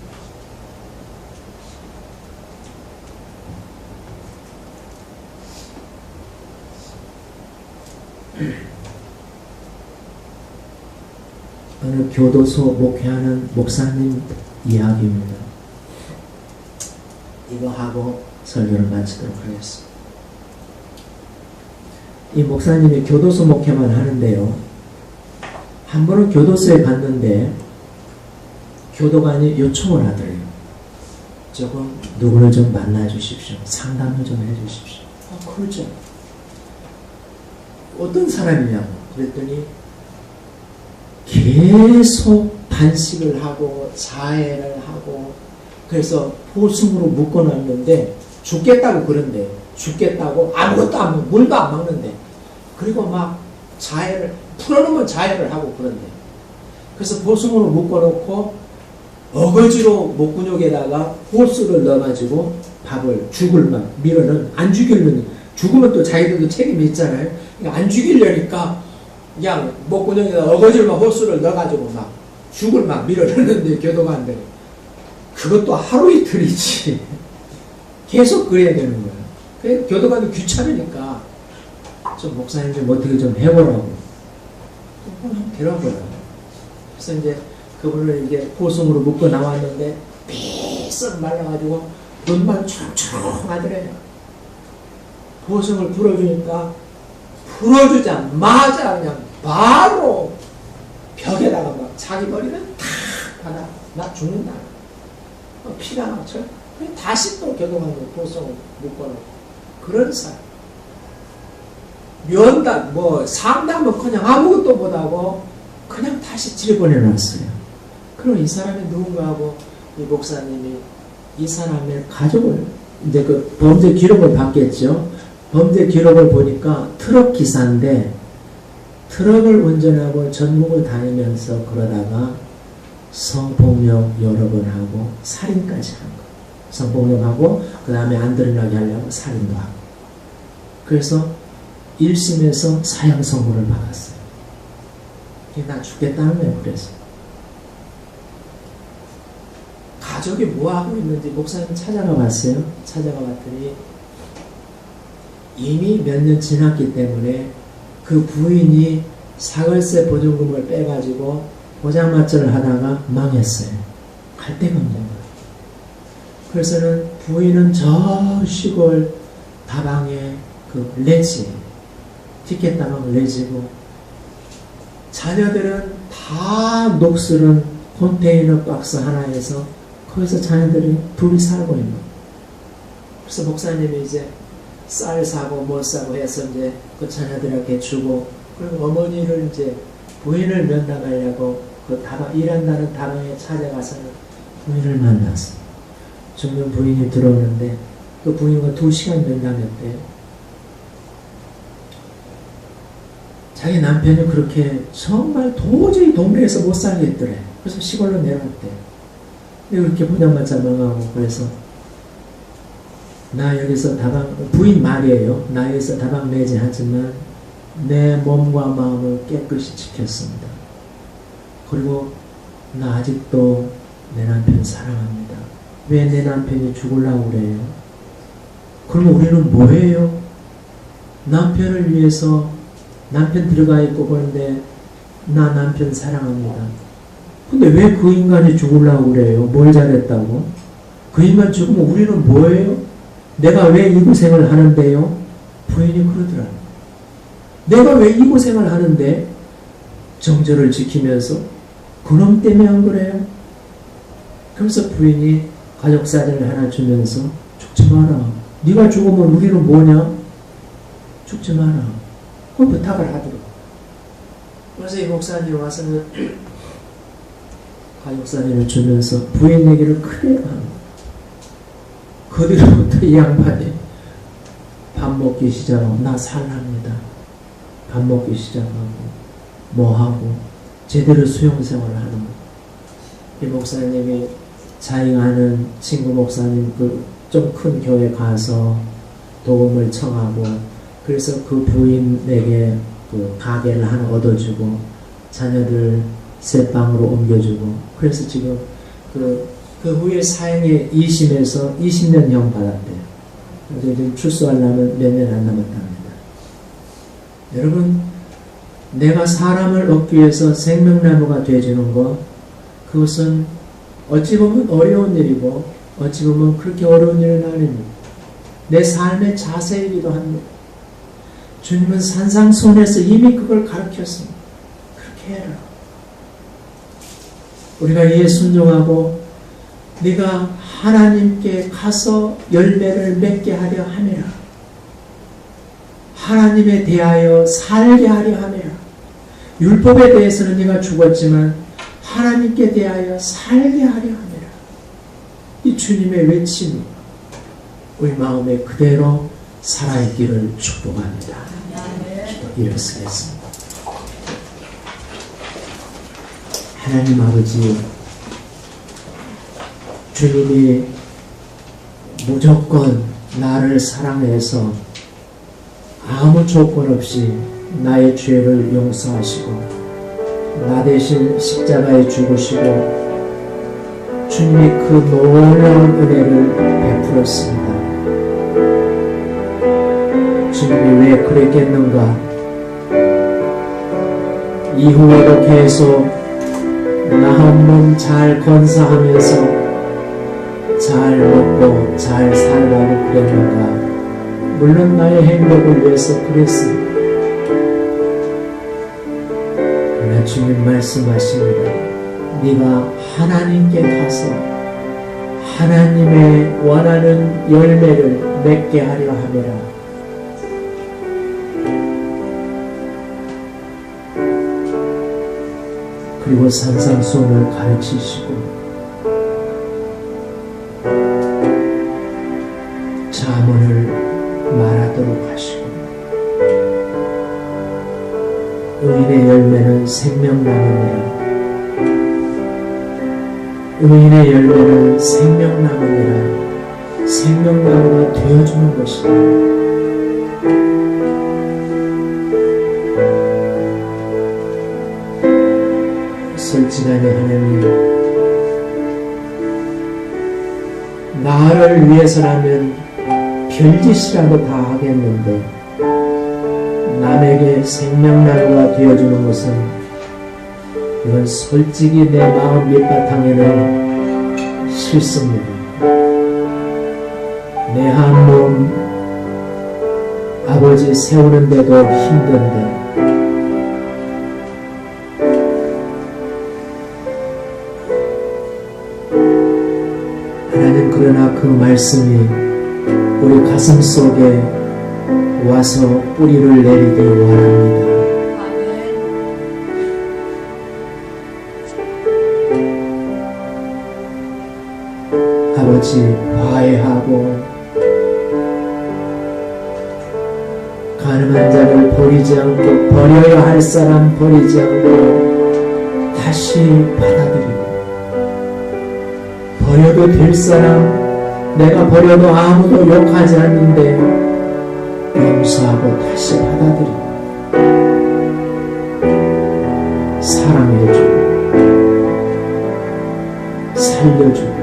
어느 교도소 목회하는 목사님 이야기입니다. 이거 하고 설교를 마치도록 하겠습니다. 이 목사님이 교도소 목회만 하는데요. 한 번은 교도소에 갔는데 교도관이 요청을 하더래요. 조금 누구를 좀 만나 주십시오. 상담을 좀 해 주십시오. 그러죠. 어떤 사람이냐고 그랬더니 계속 단식을 하고 자해를 하고 그래서 보승으로 묶어놨는데 죽겠다고 그런데 죽겠다고 아무것도 안 먹고 물도 안 먹는데 그리고 막 자해를 풀어놓으면 자해를 하고 그런데 그래서 보승으로 묶어놓고 어거지로 목근육에다가 호수를 넣어가지고 죽을 막 밀어는 안 죽이려니 죽으면 또 자기들도 책임이 있잖아요. 그러니까 안 죽이려니까 그냥 목근육에다 어거지로 막 호수를 넣어가지고 막 죽을 막 밀어넣는데 교도가 안 되고 그것도 하루 이틀이지 계속 그래야 되는 거예요. 그래서 교도관도 귀찮으니까 좀 목사님 좀 어떻게 좀 해보라고 데려와보라고. 그래서 이제 그분을 이게 포송으로 묶어 나왔는데 삐썩 말라가지고 눈만 초롱초롱하더래요. 포송을 풀어주니까 풀어주자마자 그냥 바로 벽에다가 막 자기 머리를 탁 받아 나 죽는다. 피가 나죠. 다시 또 교도관으로 포송을 묶어놓고 그런 사람. 면담 뭐 상담은 그냥 아무것도 못하고 그냥 다시 질보내놨어요. 그럼 이 사람이 누군가하고 이 목사님이 이 사람의 가족을 이제 그 범죄 기록을 봤겠죠. 범죄 기록을 보니까 트럭 기사인데 트럭을 운전하고 전국을 다니면서 그러다가 성폭력 여러 번 하고 살인까지 한 거. 성폭력하고 그 다음에 안 드러나게 하려고 살인도 하고. 그래서 1심에서 사형 선고를 받았어요. 나 죽겠다는 거예요. 그래서 가족이 뭐하고 있는지 목사님 찾아가 봤어요. 찾아가 봤더니 이미 몇 년 지났기 때문에 그 부인이 사월세 보증금을 빼가지고 보장마찰을 하다가 망했어요. 갈 데가 없는 거예요. 그래서는 부인은 저 시골 다방에 그 레지 티켓 다방 레지고 자녀들은 다 녹슬은 컨테이너 박스 하나에서 거기서 자녀들이 둘이 살고 있는 거예요. 그래서 목사님이 이제 쌀 사고 뭐 사고 해서 이제 그 자녀들에게 주고 그리고 어머니를 이제 부인을 면담하려고 그 다방 일한다는 다방에 찾아가서는 부인을 만났어. 죽는 부인이 들어오는데 그 부인과 2시간 면담했대요. 자기 남편이 그렇게 정말 도저히 동네에서 못 살겠더래. 그래서 시골로 내려왔대. 이렇게 보장마차 망하고 그래서 나 여기서 다방 부인 말이에요. 나 여기서 다방 매제하지만 내 몸과 마음을 깨끗이 지켰습니다. 그리고 나 아직도 내 남편 사랑합니다. 왜 내 남편이 죽으려고 그래요? 그럼 우리는 뭐해요? 남편을 위해서 남편 들어가 있고 그런데 나 남편 사랑합니다. 근데 왜 그 인간이 죽으려고 그래요? 뭘 잘했다고? 그 인간 죽으면 우리는 뭐해요? 내가 왜 이 고생을 하는데요? 부인이 그러더라. 내가 왜 이 고생을 하는데? 정절을 지키면서 그놈 때문에 안 그래요? 그래서 부인이 가족사진을 하나 주면서 죽지 마라. 네가 죽으면 우리는 뭐냐? 죽지 마라. 그 부탁을 하더라고. 그래서 이 목사님 와서는 가족사진을 주면서 부인 얘기를 크게 하고 그 뒤로부터 이 양반이 밥 먹기 시작하고 나 살랍니다. 밥 먹기 시작하고 뭐하고 제대로 수용생활을 하는 거예요. 이 목사님이 자기가 아는 친구 목사님 그 좀 큰 교회 가서 도움을 청하고 그래서 그 부인에게 그 가게를 하나 얻어주고 자녀들 새 방으로 옮겨주고 그래서 지금 그 후에 사형에 2심에서 20년형 받았대요. 그래서 지금 출소하려면 몇 년 안 남았답니다. 여러분 내가 사람을 얻기 위해서 생명나무가 되어주는 것 그것은 어찌 보면 어려운 일이고 어찌 보면 그렇게 어려운 일은 아닙니다. 내 삶의 자세이기도 합니다. 주님은 산상수훈에서 이미 그걸 가르쳤습니다. 그렇게 해라. 우리가 이에 순종하고 네가 하나님께 가서 열매를 맺게 하려 함이라. 하나님에 대하여 살게 하려 함이라. 율법에 대해서는 네가 죽었지만 하나님께 대하여 살게 하려 함이라. 이 주님의 외침이 우리 마음에 그대로 살아있기를 축복합니다. 일어서겠습니다. 하나님 아버지 주님이 무조건 나를 사랑해서 아무 조건 없이 나의 죄를 용서하시고 나 대신 십자가에 죽으시고 주님이 그 놀라운 은혜를 베풀었습니다. 주님이 왜 그랬겠는가? 이후에도 계속 나 한 몸 잘 건사하면서 잘 먹고 잘 살라고 그랬는가? 물론 나의 행복을 위해서 그랬습니다. 그러나 주님 말씀하십니다. 네가 하나님께 가서 하나님의 원하는 열매를 맺게 하려 함이라. 그리고 산상수훈을 가르치시고 잠언을 말하도록 하시고 의인의 열매는 생명나무니라. 의인의 열매는 생명나무니라. 생명나무가 되어주는 것이다. 솔직하게 하나님, 나를 위해서라면 별짓이라도 다 하겠는데 남에게 생명나무가 되어주는 것은 이건 솔직히 내 마음 밑바탕에는 싫습니다. 내 한 몸 아버지 세우는데도 힘든데 하나님, 그러나 그 말씀이 우리 가슴 속에 와서 뿌리를 내리기 원합니다. 아버지, 화해하고 가늠한 자를 버리지 않고 버려야 할 사람 버리지 않고 다시 받아들이고 버려도 될 사람 내가 버려도 아무도 욕하지 않는데 용서하고 다시 받아들이고 사랑해주고 살려주고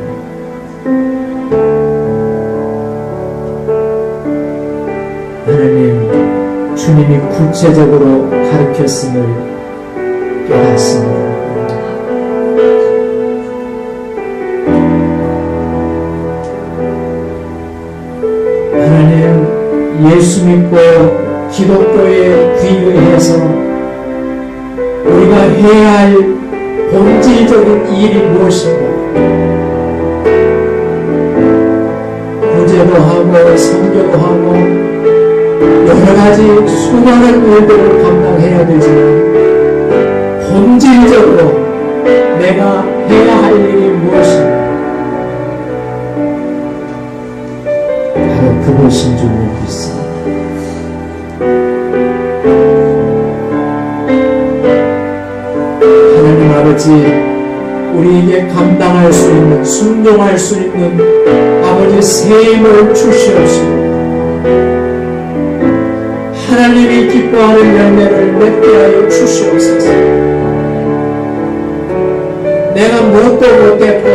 하나님, 주님이 구체적으로 가르쳤음을 깨닫습니다. 하나님, 예수 믿고 기독교에 귀의해서 우리가 해야 할 본질적인 일이 무엇인가? 구제도 하고 선교도 하고 여러 가지 수많은 일들을 감당해야 되지만 본질적으로 내가 해야 할 일이 무엇인가? 바로 그것인 줄 믿습니다. 하나님 아버지, 우리에게 감당할 수 있는, 순종할 수 있는 아버지 새 힘을 주시옵시고 하나님이 기뻐하는 열매를 맺게 하여 주시옵소서. 내가 무엇도 못했고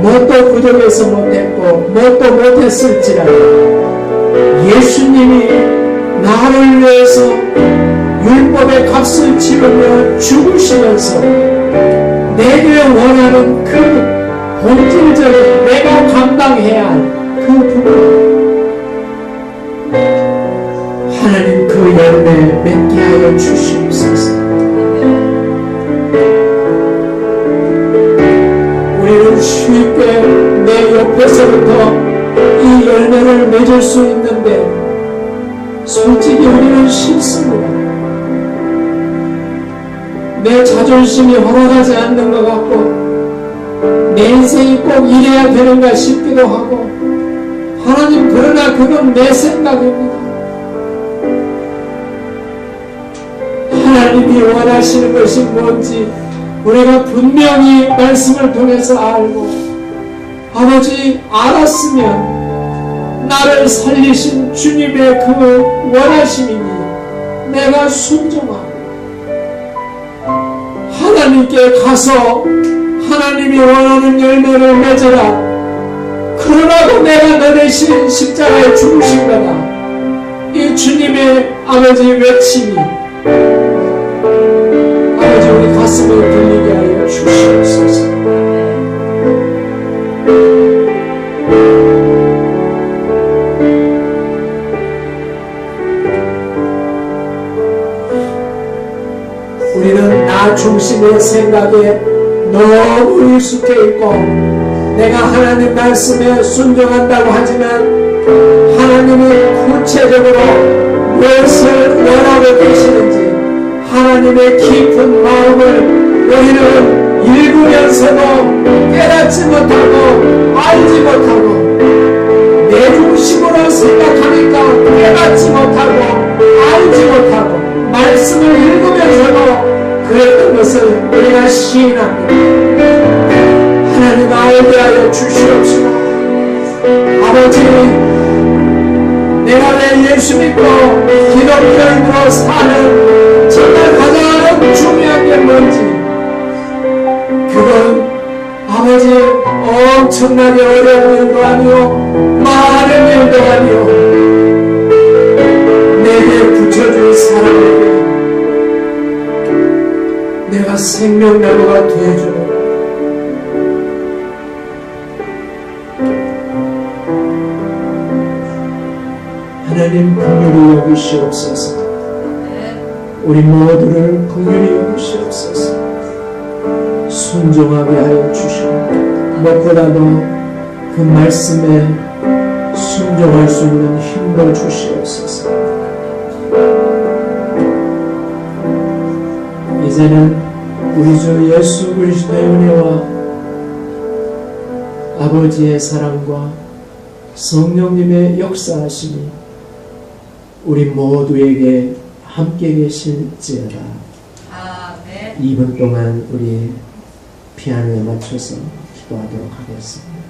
무엇도 부족해서 못했고 무엇도 못했을지라도 예수님이 나를 위해서 율법의 값을 치르며 죽으시면서 내게 원하는 그 본질적인 내가 감당해야 할 그 부분, 하나님 그 열매 맺게 하여 주시옵소서. 우리는 쉽게 내 옆에서부터 이 열매를 맺을 수 있는데 솔직히 우리는 싫습니다. 내 자존심이 허락하지 않는 것 같고 내 인생이 꼭 이래야 되는가 싶기도 하고, 하나님, 그러나 그건 내 생각입니다. 하나님이 원하시는 것이 뭔지 우리가 분명히 말씀을 통해서 알고 아버지 알았으면 나를 살리신 주님의 그 원하심이니 내가 순종하고 하나님께 가서 하나님이 원하는 열매를 맺어라. 그러라고 내가 너 대신 십자가에 죽으신 거다. 이 주님의 아버지 외침이 아버지 우리 가슴을 들리게 하여 주시옵소서. 우리는 나 중심의 생각에 너무 익숙해 있고 내가 하나님 말씀에 순종한다고 하지만 하나님이 구체적으로 무엇을 원하고 계시는지 하나님의 깊은 마음을 우리는 읽으면서도 깨닫지 못하고 알지 못하고 내 중심으로 생각하니까 깨닫지 못하고 알지 못하고 말씀을 읽으면서도 그랬던 것을 우리가 시인합니다. 하나님 알게 하여 주시옵시고 아버지 내가 왜 예수 믿고 기독교인으로 사는 정말 가장 중요한 게 뭔지 그건 아버지 엄청나게 어려운 일도 아니요 많은 일도 아니요 내게 붙여준 사람에게 내가 생명나무가 되어주는 하나님 긍휼히 여기시옵소서. 우리 모두를 긍휼히 여기시옵소서. 순종하게 하여 주시고 무엇보다도 그 말씀에 순종할 수 있는 힘을 주시옵소서. 이제는 우리 주 예수 그리스도의 은혜와 아버지의 사랑과 성령님의 역사하심이 우리 모두에게 함께 계실지어다. 아멘. 2분 동안 우리 피아노에 맞춰서 기도하도록 하겠습니다.